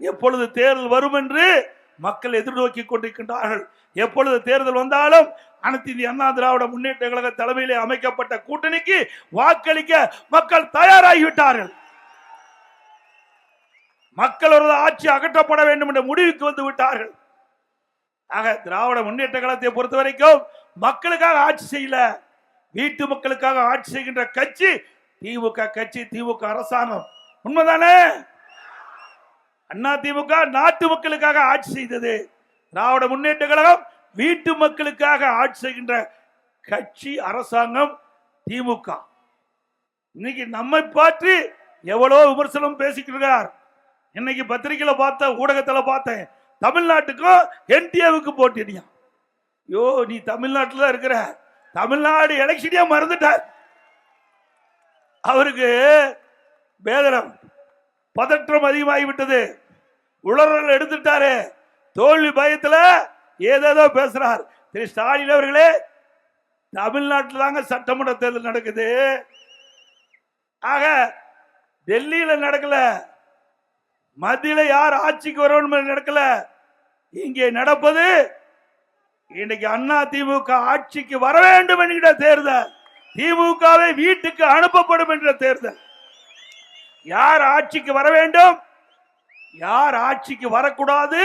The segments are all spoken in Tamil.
எப்பொழுது தேர்தல் வரும் என்று மக்கள் எதிர்நோக்கி கொண்டிருக்கின்றார்கள். எப்பொழுது தேர்தல் வந்தாலும் அனைத்து இந்திய அண்ணா திராவிட முன்னேற்ற கழக தலைமையிலே அமைக்கப்பட்ட கூட்டணிக்கு வாக்களிக்க மக்கள் தயாராகிவிட்டார்கள். மக்களோட ஆட்சி அகற்றப்பட வேண்டும் என்ற முடிவுக்கு வந்து விட்டார்கள். ஆக திராவிட முன்னேற்ற கழகத்தை பொறுத்த வரைக்கும் மக்களுக்காக ஆட்சி செய்யல, வீட்டு மக்களுக்காக ஆட்சி செய்கின்ற கட்சி திமுக கட்சி, திமுக அரசாங்கம். உண்மைதானே? அண்ணா திமுக நாட்டு மக்களுக்காக ஆட்சி செய்தது. திராவிட முன்னேற்ற கழகம் வீட்டு மக்களுக்காக ஆட்சி செய்கின்ற கட்சி, அரசாங்கம் திமுக. இன்னைக்கு நம்மை பற்றி எவ்வளவு விமர்சனம் பேசிக்கிறார். இன்னைக்கு பத்திரிகையில பார்த்த, ஊடகத்தில் பார்த்தேன், தமிழ்நாட்டுக்கும் என்டிஏவுக்கு போட்டியா. யோ, நீ தமிழ்நாட்டில் இருக்கிற, தமிழ்நாடு எலெக்ஷனே மறந்துட்டார். அவருக்கு வேதனம், பதற்றம் அதிகமாகிவிட்டது, உளறல் எடுத்துட்டாரு, தோல்வி பயத்தில் ஏதேதோ பேசுறார். திரு ஸ்டாலின் அவர்களே, தமிழ்நாட்டில் தாங்க சட்டமன்ற தேர்தல் நடக்குது. ஆக டெல்லியில நடக்கல, மத்தியில யார் ஆட்சிக்கு வரணும் நடக்கல. இங்கே நடப்பது இன்னைக்கு அண்ணா திமுக ஆட்சிக்கு வர வேண்டும் என்கிற தேர்தல், திமுகவை வீட்டுக்கு அனுப்பப்படும் என்ற தேர்தல். யார் ஆட்சிக்கு வர வேண்டும், யார் ஆட்சிக்கு வரக்கூடாது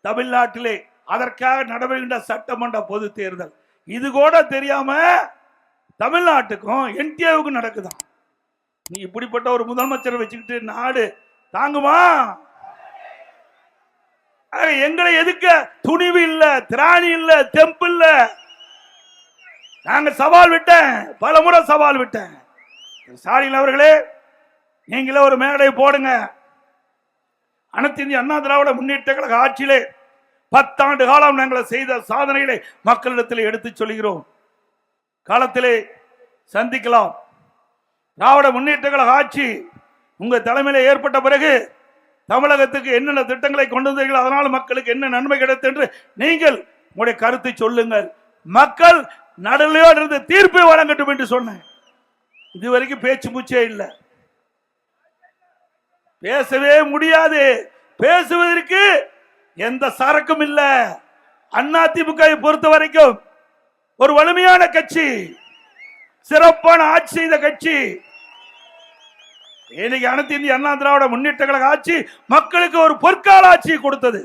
தமிழ்நாட்டிலே, அதற்காக நடைபெறுகின்ற சட்டமன்ற பொது தேர்தல். இது கூட தெரியாம தமிழ்நாட்டுக்கும் என்டிஏவுக்கும் நடக்குதான். நீ இப்படிப்பட்ட ஒரு முதலமைச்சரை வச்சுக்கிட்டு நாடு தாங்குமா? எங்களை எதுக்க துணிவு இல்ல, திராணி இல்ல, தெம்பு இல்ல. நாங்க சவால் விட்டேன், பல முறை சவால் விட்டேன். ஸ்டாலின் அவர்களே, நீங்களே ஒரு மேடை போடுங்க. அனைத்து இந்திய அண்ணா திராவிட முன்னேற்ற கழக ஆட்சியிலே 10 ஆண்டு காலம் நாங்கள் செய்த சாதனைகளை மக்களிடத்தில் எடுத்து சொல்கிறோம். காலத்திலே சந்திக்கலாம். திராவிட முன்னேற்ற கழக ஆட்சி உங்க தலைமையில ஏற்பட்ட பிறகு தமிழகத்துக்கு என்னென்ன திட்டங்களை கொண்டு வந்தீர்கள், அதனால் மக்களுக்கு என்ன நன்மை கிடைத்தது என்று நீங்கள் உங்களுடைய கருத்தை சொல்லுங்கள். மக்கள் நடுநிலையோடு இருந்து தீர்ப்பை வழங்கட்டும் என்று சொன்னேன். இதுவரைக்கும் பேச்சு மூச்சே இல்லை, பேசவே முடியாது, பேசுவதற்கு எந்த சரக்கும் இல்ல. அண்ணா திமுக பொறுத்த வரைக்கும் ஒரு வலிமையான கட்சி, சிறப்பான ஆட்சி செய்த கட்சி. இன்னைக்கு அனைத்து இந்திய அண்ணா திராவிட முன்னேற்ற கழக ஆட்சி மக்களுக்கு ஒரு பொற்கால ஆட்சியை கொடுத்தது.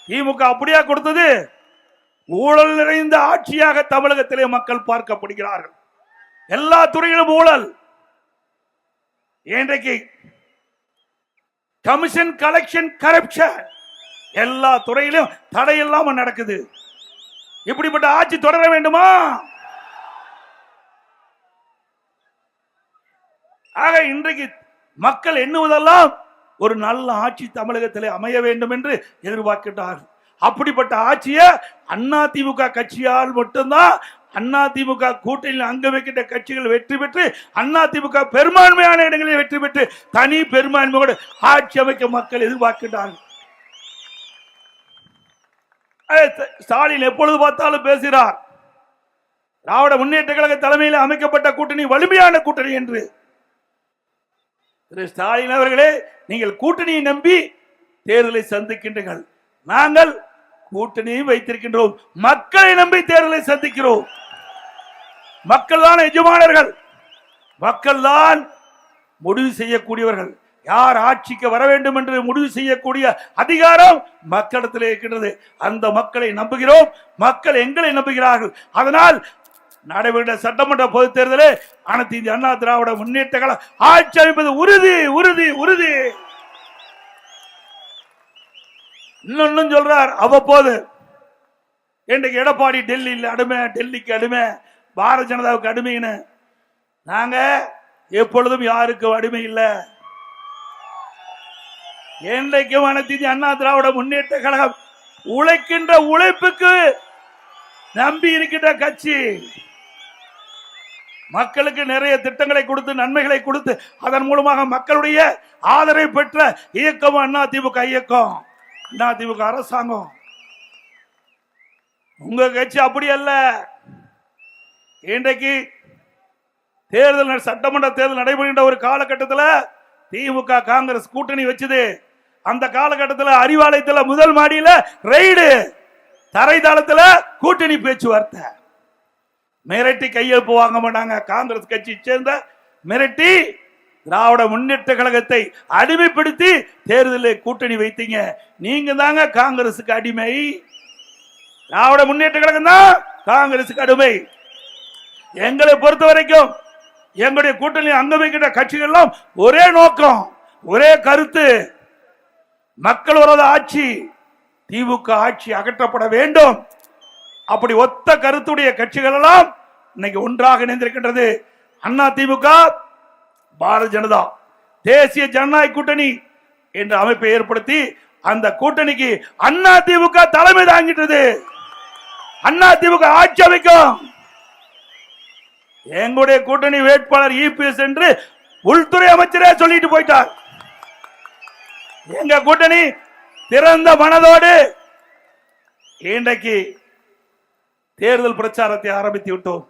திமுக அப்படியா கொடுத்தது? ஊழல் நிறைந்த ஆட்சியாக தமிழகத்திலே மக்கள் பார்க்கப்படுகிறார்கள். எல்லா துறையிலும் ஊழல். இன்றைக்கு கமிஷன், கலெக்ஷன், கரப்ஷன் எல்லா துறையிலும் தடையில்லாம நடக்குது. இப்படிப்பட்ட ஆட்சி தொடர வேண்டுமா? ஆக இன்றைக்கு மக்கள் எண்ணுவதெல்லாம் ஒரு நல்ல ஆட்சி தமிழகத்திலே அமைய வேண்டும் என்று எதிர்பார்க்கிறார்கள். அப்படிப்பட்ட ஆட்சியை அண்ணா திமுக கட்சியால் மட்டும்தான், அண்ணா திமுக கூட்டணியில் அங்க வைக்கின்ற கட்சிகள் வெற்றி பெற்று, அண்ணா திமுக பெரும்பான்மையான இடங்களில் வெற்றி பெற்று தனி பெரும்பான்மையோடு ஆட்சி அமைக்க மக்கள் எதிர்பார்க்கிறார்கள். ஸ்டாலின் எப்பொழுது பார்த்தாலும் பேசுகிறார், திராவிட முன்னேற்ற கழக தலைமையில் அமைக்கப்பட்ட கூட்டணி வலிமையான கூட்டணி என்று. திரு ஸ்டாலின் அவர்களே, நீங்கள் கூட்டணியை நம்பி தேர்தலை சந்திக்கின்றீர்கள். நாங்கள் கூட்டணியை வைத்திருக்கின்றோம், மக்களை நம்பி தேர்தலை சந்திக்கிறோம். மக்கள் தான் எஜமானர்கள், மக்கள் தான் முடிவு செய்யக்கூடியவர்கள். யார் ஆட்சிக்கு வர வேண்டும் என்று முடிவு செய்யக்கூடிய அதிகாரம் மக்களிடத்தில் இருக்கின்றது. அந்த மக்களை நம்புகிறோம், மக்கள் எங்களை நம்புகிறார்கள். அதனால் நடைபெற்ற சட்டமன்ற பொதுத் தேர்தலில் அனைத்து இந்திய அண்ணா திராவிட முன்னேற்ற கழகம் ஆட்சி அமைப்பது உறுதி, உறுதி, உறுதி. இன்னொன்னு சொல்றார் அவ்வப்போது, இன்றைக்கு எடப்பாடி டெல்லியில் அடிமை, டெல்லிக்கு அடிமை, பாரதிய ஜனதாவுக்கு அடிமைன்னு. நாங்க எப்பொழுதும் யாருக்கும் அடிமை இல்லை. என்றைக்கும் அனைத்து இந்திய அண்ணா திராவிட முன்னேற்ற கழகம் உழைக்கின்ற உழைப்புக்கு நம்பி இருக்கின்ற கட்சி. மக்களுக்கு நிறைய திட்டங்களை கொடுத்து, நன்மைகளை கொடுத்து, அதன் மூலமாக மக்களுடைய ஆதரவை பெற்ற இயக்கம் அண்ணா திமுக இயக்கம், அண்ணா திமுக அரசாங்கம். உங்க கட்சி அப்படி அல்ல. இன்றைக்கு தேர்தல், சட்டமன்ற தேர்தல் நடைபெறுகின்ற ஒரு காலகட்டத்தில் திமுக காங்கிரஸ் கூட்டணி வச்சது. அந்த காலகட்டத்தில் அறிவாலயத்தில் முதல் மாடியில ரெய்டு, தரைதளத்தில் கூட்டணி பேச்சுவார்த்தை. மிரட்டி கையெழுப்பு வாங்க மாட்டாங்க. காங்கிரஸ் கட்சி சேர்ந்த மிரட்டி திராவிட முன்னேற்ற கழகத்தை அடிமைப்படுத்தி தேர்தலில் கூட்டணி வைத்தீங்க. நீங்க தாங்க காங்கிரசுக்கு அடிமை. திராவிட முன்னேற்ற கழகம் தான் காங்கிரசுக்கு அடிமை. எங்களை பொறுத்த வரைக்கும் எங்களுடைய கூட்டணி அங்கம் வைக்கின்ற கட்சிகள் ஒரே நோக்கம், ஒரே கருத்து, மக்கள் விரோத ஆட்சி, திமுக ஆட்சி அகற்றப்பட வேண்டும். அப்படி ஒத்த கருத்துடைய கட்சிகள் எல்லாம் இன்னைக்கு ஒன்றாக இணைந்திருக்கின்றது. அண்ணா திமுக, பாரதிய ஜனதா, தேசிய ஜனநாயக கூட்டணி என்ற அமைப்பை ஏற்படுத்தி அந்த கூட்டணிக்கு அண்ணா திமுக தலைமை தாங்கிட்டது. அண்ணா திமுக ஆட்சி அமைக்கும். எங்களுடைய கூட்டணி வேட்பாளர் இபிஎஸ் என்று உள்துறை அமைச்சரே சொல்லிட்டு போயிட்டார். எங்க கூட்டணி திறந்த மனதோடு இன்றைக்கு தேர்தல் பிரச்சாரத்தை ஆரம்பித்து விட்டோம்.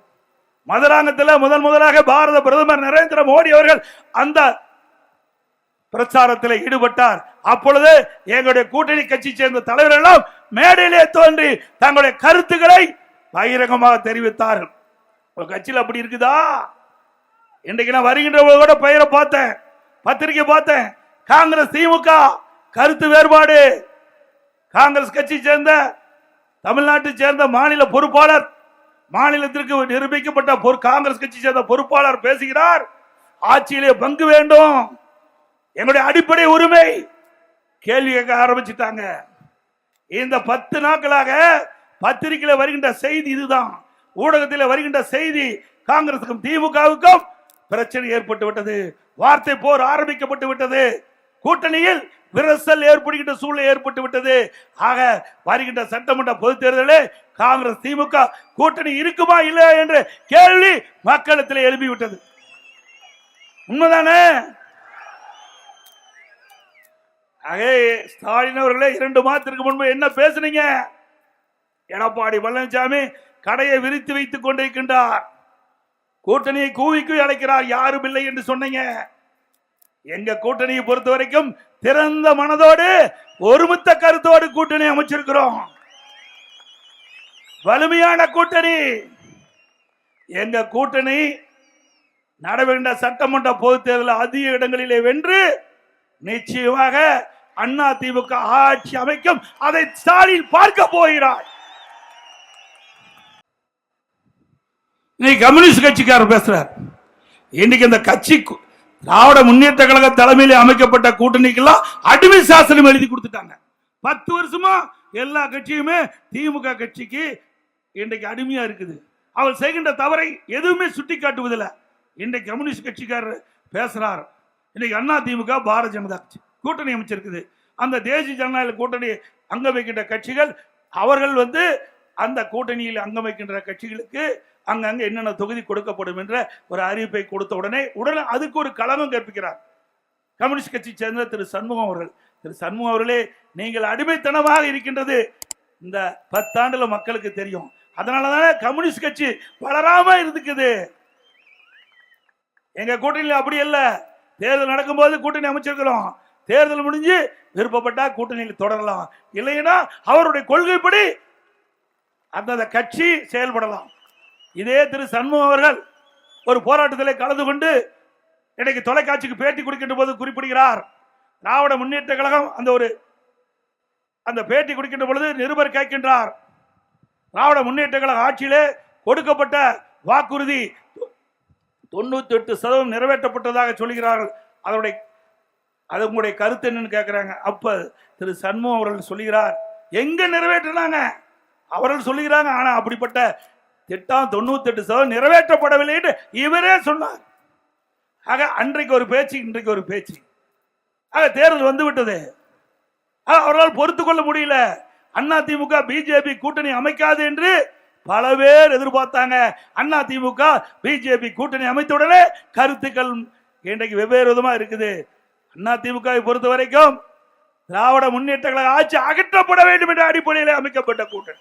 மதுராங்கத்தில் முதலாக பாரத பிரதமர் நரேந்திர மோடி அவர்கள் அந்த பிரச்சாரத்தில் ஈடுபட்டார். அப்பொழுது எங்களுடைய கூட்டணி கட்சி சேர்ந்த தலைவர்கள் எல்லாம் மேடையிலே தோன்றி தங்களுடைய கருத்துக்களை பகிரங்கமாக தெரிவித்தார்கள். கட்சியில் அப்படி இருக்குதா? இன்றைக்கு நான் வருகின்றவங்களோட பெயரை பார்த்தேன், பத்திரிகை பார்த்தேன். காங்கிரஸ் திமுக கருத்து வேறுபாடு. காங்கிரஸ் கட்சி சேர்ந்த தமிழ்நாட்டை சேர்ந்த மாநில பொறுப்பாளர், மாநிலத்திற்கு நிரூபிக்கப்பட்ட காங்கிரஸ் கட்சி சேர்ந்த பொறுப்பாளர் பேசுகிறார், ஆட்சியிலே பங்கு வேண்டும், எங்களுடைய அடிப்படை உரிமை. கேள்வி கேட்க ஆரம்பிச்சுட்டாங்க. இந்த 10 நாட்களாக பத்திரிகையில் வருகின்ற செய்தி இதுதான். ஊடகத்தில் வருகின்ற செய்தி, காங்கிரசுக்கும் திமுகவுக்கும் பிரச்சனை ஏற்பட்டு விட்டது, வார்த்தை போர் ஆரம்பிக்கப்பட்டு விட்டது, கூட்டணியில் விரசல் ஏற்படுகின்ற சூழ்நிலை ஏற்பட்டு விட்டது. ஆக வருகின்ற சட்டமன்ற பொதுத் தேர்தலில் காங்கிரஸ் திமுக கூட்டணி இருக்குமா இல்லையா என்ற கேள்வி மக்களிடத்தில் எழுப்பிவிட்டது. உண்மைதானே? ஆகவே ஸ்டாலின் அவர்களே 2 மாதத்திற்கு முன்பு என்ன பேசுனீங்க? எடப்பாடி பழனிசாமி கடையை விரித்து வைத்துக் கொண்டிருக்கின்றார், கூட்டணியை கூவிக்கு அழைக்கிறார், யாரும் இல்லை என்று சொன்னீங்க. எங்க கூட்டணியை பொறுத்த வரைக்கும் திறந்த மனதோடு ஒருமித்த கருத்தோடு கூட்டணி அமைச்சிருக்கிறோம். வலிமையான கூட்டணி. எங்க கூட்டணி நடைபெறுகின்ற சட்டமன்ற பொதுத் தேர்தலில் அதிக இடங்களிலே வென்று நிச்சயமாக அண்ணா திமுக ஆட்சி அமைக்கும். அதை ஸ்டாலின் பார்க்க போகிறார். நீ கம்யூனிஸ்ட் கட்சிக்காரர் பேசுறார். இன்னைக்கு இந்த கட்சி திராவிட முன்னேற்ற கழக தலைமையில் அமைக்கப்பட்ட கூட்டணிக்கெல்லாம் அடிமை சாசனம் எழுதி கொடுத்துட்டாங்க. 10 வருஷமா எல்லா கட்சியுமே திமுக கட்சிக்கு இன்றைக்கு அடிமையா இருக்குது. அவள் செய்கின்ற தவறை எதுவுமே சுட்டி காட்டுவதில்லை. இன்றைக்கு கம்யூனிஸ்ட் கட்சிக்காரர் பேசுறார். இன்னைக்கு அண்ணா திமுக பாரதிய ஜனதா கட்சி கூட்டணி அமைச்சிருக்குது. அந்த தேசிய ஜனநாயக கூட்டணி அங்க வைக்கின்ற கட்சிகள் அவர்கள் அந்த கூட்டணியில் அங்க வைக்கின்ற கட்சிகளுக்கு அங்கங்க என்னென்ன தொகுதி கொடுக்கப்படும் என்ற ஒரு அறிவிப்பை கொடுத்த உடனே அதுக்கு ஒரு களங்கம் கற்பிக்கிறார் கம்யூனிஸ்ட் கட்சி சேர்ந்த திரு சண்முகம் அவர்கள். திரு சண்முகம் அவர்களே, நீங்கள் அடிமைத்தனமாக இருக்கின்றது இந்த 10 ஆண்டுல மக்களுக்கு தெரியும். அதனாலதானே கம்யூனிஸ்ட் கட்சி வளராம இருக்குது. எங்க கூட்டணியில் அப்படி இல்ல. தேர்தல் நடக்கும்போது கூட்டணி அமைச்சிருக்கிறோம். தேர்தல் முடிஞ்சு விருப்பப்பட்டா கூட்டணியில் தொடரலாம், இல்லைன்னா அவருடைய கொள்கைப்படி அந்த கட்சி செயல்படலாம். இதே திரு சண்முகம் அவர்கள் ஒரு போராட்டத்தில் கலந்து கொண்டு இன்றைக்கு தொலைக்காட்சிக்கு பேட்டி கொடுக்கின்ற போது குறிப்பிடுகிறார். திராவிட முன்னேற்ற கழகம் அந்த பேட்டி கொடுக்கின்ற பொழுது நிருபர் கேட்கின்றார், திராவிட முன்னேற்ற கழக ஆட்சியிலே கொடுக்கப்பட்ட வாக்குறுதி 98% நிறைவேற்றப்பட்டதாக சொல்கிறார்கள். அது உங்களுடைய கருத்து என்னன்னு கேட்கிறாங்க. அப்ப திரு சண்முகம் அவர்கள் சொல்லுகிறார், எங்க நிறைவேற்றினாங்க அவர்கள் சொல்லுகிறாங்க, ஆனா அப்படிப்பட்ட திட்டம் 98% நிறைவேற்றப்படவில்லை என்று இவரே சொன்னார். ஆக அன்றைக்கு ஒரு பேச்சு, இன்றைக்கு ஒரு பேச்சு. ஆக தேர்தல் வந்து விட்டது. அவரால் பொறுத்துக் கொள்ள முடியல. அண்ணா திமுக பிஜேபி கூட்டணி அமைக்காது என்று பல பேர் எதிர்பார்த்தாங்க. அண்ணா திமுக பிஜேபி கூட்டணி அமைத்தவுடனே கருத்துக்கள் இன்றைக்கு வெவ்வேறு விதமா இருக்குது. அண்ணா திமுகவை பொறுத்த வரைக்கும் திராவிட முன்னேற்ற கழக ஆட்சி அகற்றப்பட வேண்டும் என்ற அடிப்படையில் அமைக்கப்பட்ட கூட்டணி.